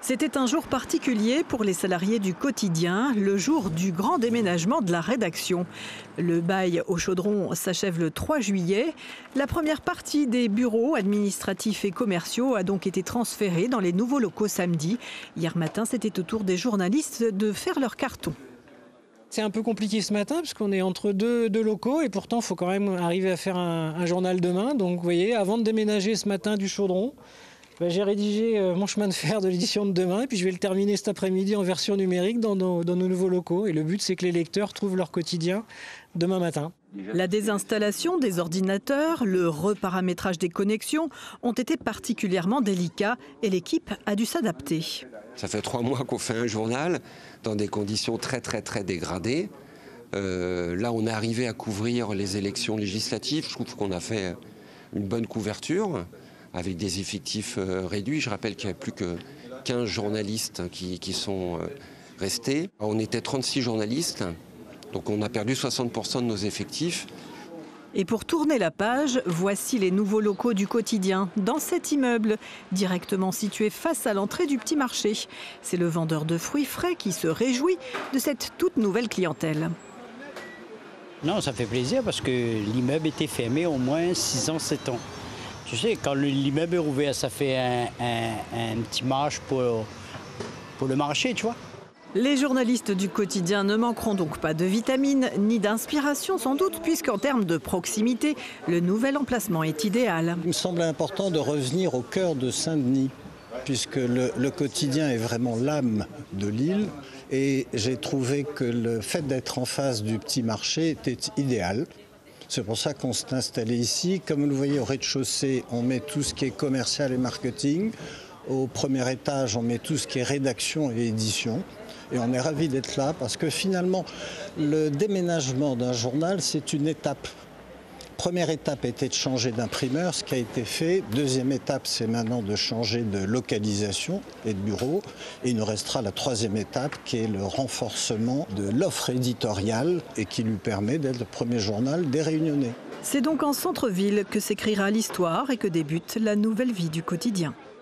C'était un jour particulier pour les salariés du quotidien, le jour du grand déménagement de la rédaction. Le bail au Chaudron s'achève le 3 juillet. La première partie des bureaux administratifs et commerciaux a donc été transférée dans les nouveaux locaux samedi. Hier matin, c'était au tour des journalistes de faire leur carton. C'est un peu compliqué ce matin parce qu'on est entre deux locaux et pourtant il faut quand même arriver à faire un journal demain. Donc vous voyez, avant de déménager ce matin du Chaudron, j'ai rédigé mon chemin de fer de l'édition de demain et puis je vais le terminer cet après-midi en version numérique dans nos nouveaux locaux. Et le but, c'est que les lecteurs trouvent leur quotidien demain matin. La désinstallation des ordinateurs, le reparamétrage des connexions ont été particulièrement délicats et l'équipe a dû s'adapter. Ça fait 3 mois qu'on fait un journal dans des conditions très dégradées. Là, on est arrivé à couvrir les élections législatives. Je trouve qu'on a fait une bonne couverture avec des effectifs réduits. Je rappelle qu'il n'y avait plus que 15 journalistes qui sont restés. On était 36 journalistes, donc on a perdu 60% de nos effectifs. Et pour tourner la page, voici les nouveaux locaux du quotidien, dans cet immeuble, directement situé face à l'entrée du petit marché. C'est le vendeur de fruits frais qui se réjouit de cette toute nouvelle clientèle. Non, ça fait plaisir parce que l'immeuble était fermé au moins 6 ans, 7 ans. Tu sais, quand l'immeuble est ouvert, ça fait un petit marche pour le marché, tu vois. Les journalistes du quotidien ne manqueront donc pas de vitamines ni d'inspiration sans doute, puisqu'en termes de proximité, le nouvel emplacement est idéal. Il me semble important de revenir au cœur de Saint-Denis, puisque le quotidien est vraiment l'âme de l'île. Et j'ai trouvé que le fait d'être en face du petit marché était idéal. C'est pour ça qu'on s'est installé ici. Comme vous le voyez, au rez-de-chaussée, on met tout ce qui est commercial et marketing. Au premier étage, on met tout ce qui est rédaction et édition. Et on est ravis d'être là parce que finalement, le déménagement d'un journal, c'est une étape. Première étape était de changer d'imprimeur, ce qui a été fait. Deuxième étape, c'est maintenant de changer de localisation et de bureau. Et il nous restera la troisième étape, qui est le renforcement de l'offre éditoriale et qui lui permet d'être le premier journal des Réunionnais. C'est donc en centre-ville que s'écrira l'histoire et que débute la nouvelle vie du quotidien.